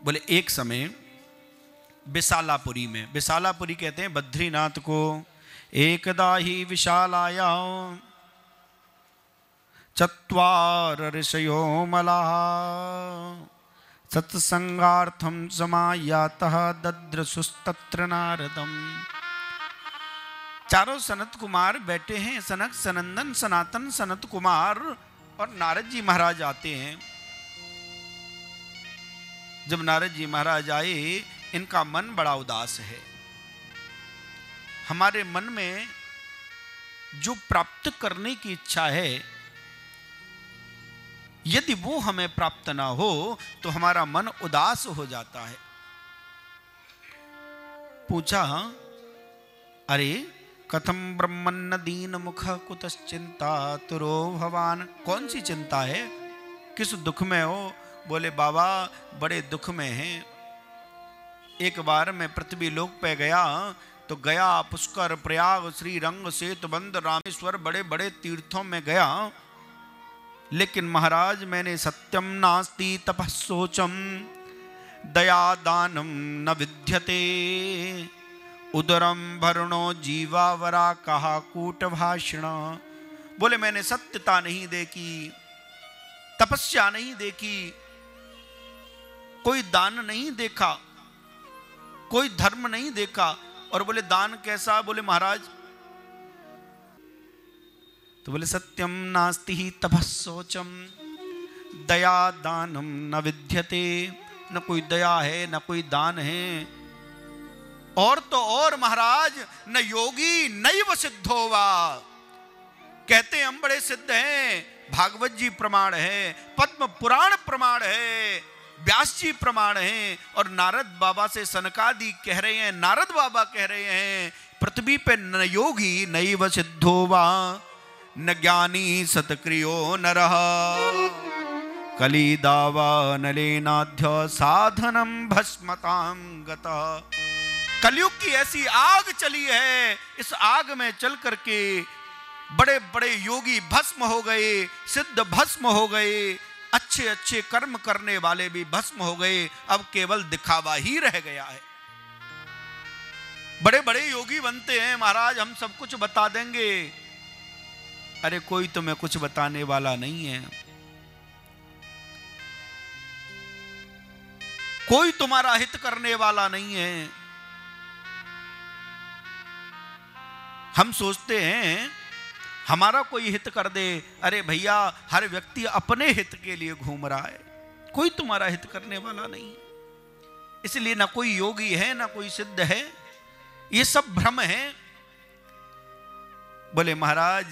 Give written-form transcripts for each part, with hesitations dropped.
बोले एक समय विशालापुरी में, विशालापुरी कहते हैं बद्रीनाथ को, एकदा ही विशालाया चत्वार ऋषयो मलाः सत्संगार्थम समायातः दद्रसुस्तत्र नारदम। चारों सनत कुमार बैठे हैं, सनक सनंदन सनातन सनत कुमार और नारद जी महाराज आते हैं। जब नारद जी महाराज आए, इनका मन बड़ा उदास है। हमारे मन में जो प्राप्त करने की इच्छा है, यदि वो हमें प्राप्त ना हो तो हमारा मन उदास हो जाता है। पूछा, अरे कथम ब्रह्मन्न दीन मुख कुतश्चिंता तुरो भवान, कौन सी चिंता है, किस दुख में हो? बोले बाबा बड़े दुख में हैं। एक बार मैं पृथ्वी लोक पे गया तो गया, पुष्कर, प्रयाग, श्री रंग, सेतुबंध, रामेश्वर, बड़े बड़े तीर्थों में गया, लेकिन महाराज मैंने सत्यम नास्ति तपः शोचम दया दानम न विद्यते उदरम भरणो जीवावरा कहा कूट भाषण। बोले मैंने सत्यता नहीं देखी, तपस्या नहीं देखी, कोई दान नहीं देखा, कोई धर्म नहीं देखा। और बोले दान कैसा? बोले महाराज, तो बोले सत्यम नास्ति ही तपः शोचम दया दानम न विद्यते, न कोई दया है न कोई दान है। और तो और महाराज, न योगी नैव सिद्धो वा, कहते हैं हम बड़े सिद्ध हैं, भागवत जी प्रमाण है, पद्म पुराण प्रमाण है, व्यास जी प्रमाण हैं, और नारद बाबा से सनकादि कह रहे हैं, नारद बाबा कह रहे हैं पृथ्वी पे न योगी नैव सिद्धो वा न ज्ञानी सतक्रियो नरः कलिदावा नलेनाध्य साधनम भस्मतां गतः। कलयुग की ऐसी आग चली है, इस आग में चल करके बड़े बड़े योगी भस्म हो गए, सिद्ध भस्म हो गए, अच्छे अच्छे कर्म करने वाले भी भस्म हो गए, अब केवल दिखावा ही रह गया है। बड़े बड़े योगी बनते हैं, महाराज हम सब कुछ बता देंगे। अरे कोई तुम्हें कुछ बताने वाला नहीं है, कोई तुम्हारा हित करने वाला नहीं है। हम सोचते हैं हमारा कोई हित कर दे, अरे भैया हर व्यक्ति अपने हित के लिए घूम रहा है, कोई तुम्हारा हित करने वाला नहीं। इसलिए ना कोई योगी है ना कोई सिद्ध है, ये सब भ्रम है। बोले महाराज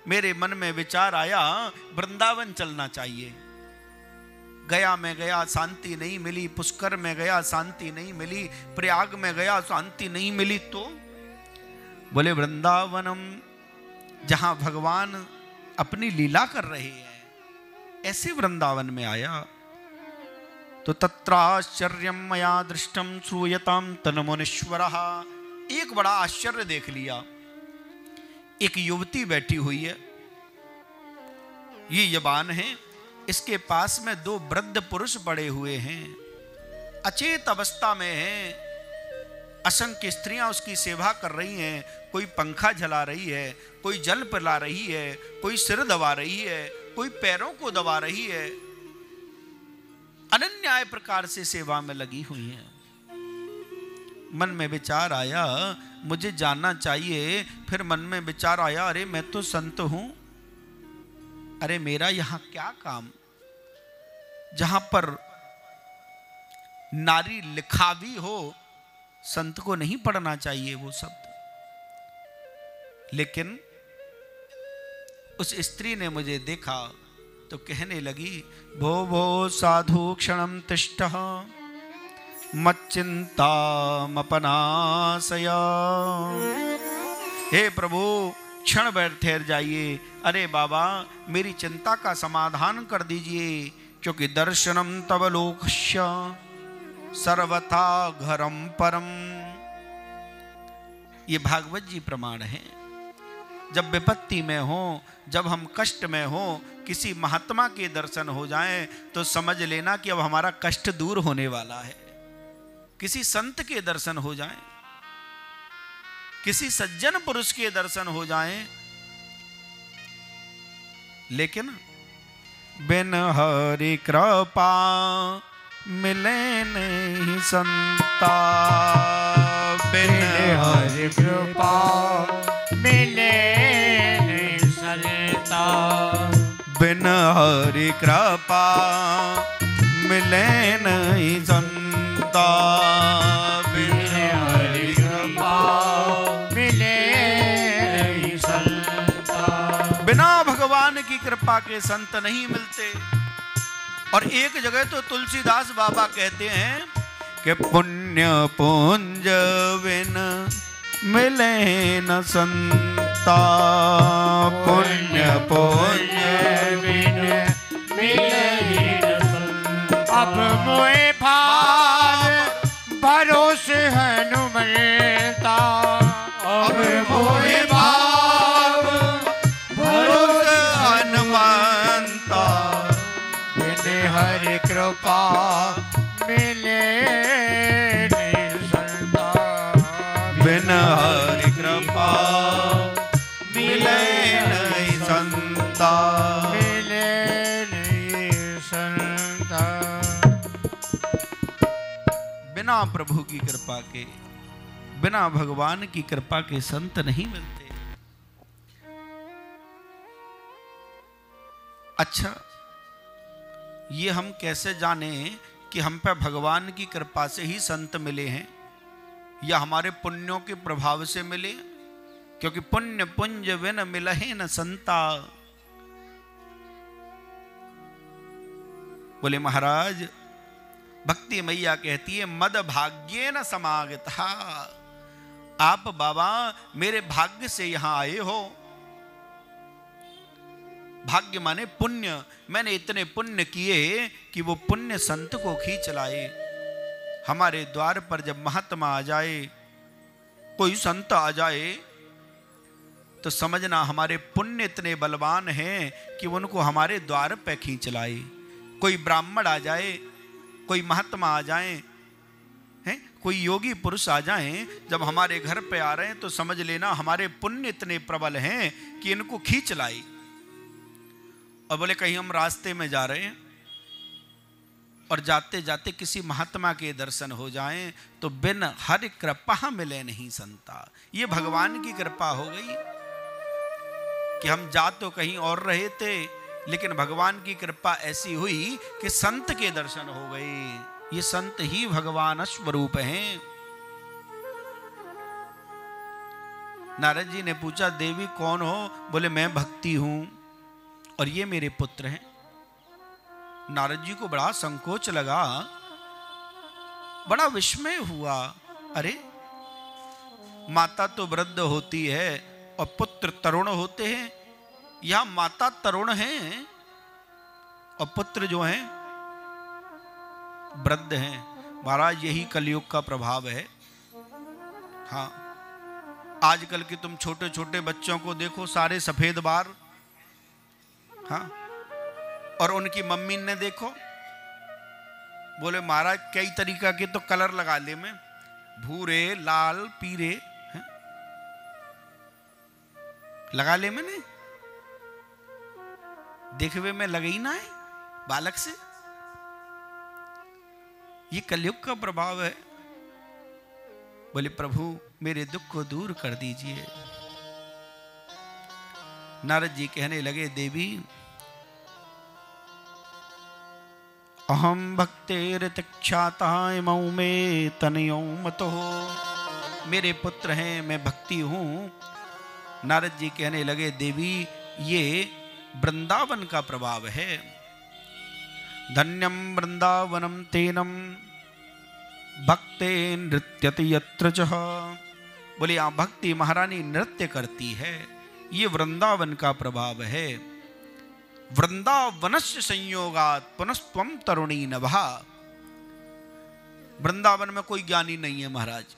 मेरे मन में विचार आया वृंदावन चलना चाहिए। गया में गया शांति नहीं मिली, पुष्कर में गया शांति नहीं मिली, प्रयाग में गया शांति नहीं मिली, तो बोले वृंदावनम जहां भगवान अपनी लीला कर रहे हैं ऐसे वृंदावन में आया तो तत्राश्चर्यम मया दृष्टम श्रूयताम तन्मुनीश्वरः। एक बड़ा आश्चर्य देख लिया, एक युवती बैठी हुई है, ये यवान है, इसके पास में दो वृद्ध पुरुष पड़े हुए हैं, अचेत अवस्था में हैं, असंख्य स्त्रियां उसकी सेवा कर रही हैं, कोई पंखा जला रही है, कोई जल पिला रही है, कोई सिर दबा रही है, कोई पैरों को दबा रही है, अनन्याय प्रकार से सेवा में लगी हुई हैं। मन में विचार आया मुझे जानना चाहिए, फिर मन में विचार आया अरे मैं तो संत हूं, अरे मेरा यहां क्या काम, जहां पर नारी लिखावी हो, संत को नहीं पढ़ना चाहिए वो शब्द। लेकिन उस स्त्री ने मुझे देखा तो कहने लगी भो भो साधु क्षणम तिष्ठः मच्चिंतामपनाशय। हे प्रभु क्षण भर ठहर जाइए, अरे बाबा मेरी चिंता का समाधान कर दीजिए, क्योंकि दर्शनम तव लोकस्य सर्वथा घरम परम। ये भागवत जी प्रमाण है। जब विपत्ति में हो, जब हम कष्ट में हो, किसी महात्मा के दर्शन हो जाएं तो समझ लेना कि अब हमारा कष्ट दूर होने वाला है। किसी संत के दर्शन हो जाएं, किसी सज्जन पुरुष के दर्शन हो जाएं, लेकिन बिन हरि कृपा मिले नहीं संता, बिन हरि कृपा मिले नहीं संता, बिन हरि कृपा मिले नहीं संता, बिन हरि कृपा मिले नहीं संता। बिना भगवान की कृपा के संत नहीं मिलते। और एक जगह तो तुलसीदास बाबा कहते हैं कि पुण्य पुंज बिन मिले न संता, पुण्य पुंज बिन मिले न संता। अब मोए भार भरोसे हनुमंता, अब मोए भाव भरोसे हनुमंता, बिन हरि कृपा मिले नहीं संता, बिन हरि कृपा मिले नहीं संता, मिले नहीं संता। बिना प्रभु की कृपा के, बिना भगवान की कृपा के संत नहीं मिलते। अच्छा, ये हम कैसे जाने कि हम पे भगवान की कृपा से ही संत मिले हैं या हमारे पुण्यों के प्रभाव से मिले? क्योंकि पुण्य पुंज बिन मिलहे न संता। बोले महाराज, भक्ति मैया कहती है मद भाग्ये न समागता। आप बाबा मेरे भाग्य से यहां आए हो। भाग्य माने पुण्य। मैंने इतने पुण्य किए कि वो पुण्य संत को खींच लाए। हमारे द्वार पर जब महात्मा आ जाए, कोई संत आ जाए, तो समझना हमारे पुण्य इतने बलवान हैं कि उनको हमारे द्वार पे खींच लाए। कोई ब्राह्मण आ जाए, कोई महात्मा आ जाए, हैं, कोई योगी पुरुष आ जाएं, जब हमारे घर पे आ रहे हैं तो समझ लेना हमारे पुण्य इतने प्रबल हैं कि इनको खींच लाए। और बोले कहीं हम रास्ते में जा रहे हैं और जाते जाते किसी महात्मा के दर्शन हो जाएं तो बिन हरि कृपा मिले नहीं संता। ये भगवान की कृपा हो गई कि हम जा तो कहीं और रहे थे, लेकिन भगवान की कृपा ऐसी हुई कि संत के दर्शन हो गए। ये संत ही भगवान स्वरूप हैं। नारद जी ने पूछा देवी कौन हो? बोले मैं भक्ति हूं और ये मेरे पुत्र हैं। नारद जी को बड़ा संकोच लगा, बड़ा विस्मय हुआ। अरे माता तो वृद्ध होती है और पुत्र तरुण होते हैं, यहां माता तरुण हैं और पुत्र जो हैं वृद्ध हैं। महाराज यही कलयुग का प्रभाव है। हाँ, आजकल के तुम छोटे छोटे बच्चों को देखो, सारे सफेद बाल। हाँ, और उनकी मम्मी ने देखो, बोले महाराज कई तरीका के तो कलर लगा ले में, भूरे लाल पीले हैं? लगा ले मैंने, देखवे में लगे ही ना है बालक से। ये कलयुग का प्रभाव है। बोले प्रभु मेरे दुख को दूर कर दीजिए। नारद जी कहने लगे देवी अहम भक्तेर तिक्षाता इमौ में तनयो मतो। मेरे पुत्र हैं, मैं भक्ति हूं। नारद जी कहने लगे देवी ये वृंदावन का प्रभाव है। धन्यम वृंदावनम तेनम भक्ते नृत्यति यत्र च। बोले यहाँ भक्ति महारानी नृत्य करती है, ये वृंदावन का प्रभाव है। वृंदावनस्य संयोगात् पुनस्त्वम तरुणी नभा। वृंदावन में कोई ज्ञानी नहीं है महाराज।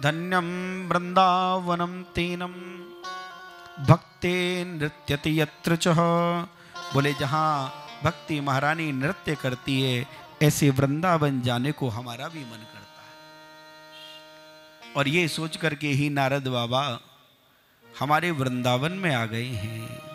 धन्यम वृंदावनम तेनम भक्ते नृत्यति यत्र च। बोले जहाँ भक्ति महारानी नृत्य करती है ऐसे वृंदावन जाने को हमारा भी मन करता है। और ये सोच करके ही नारद बाबा हमारे वृंदावन में आ गए हैं।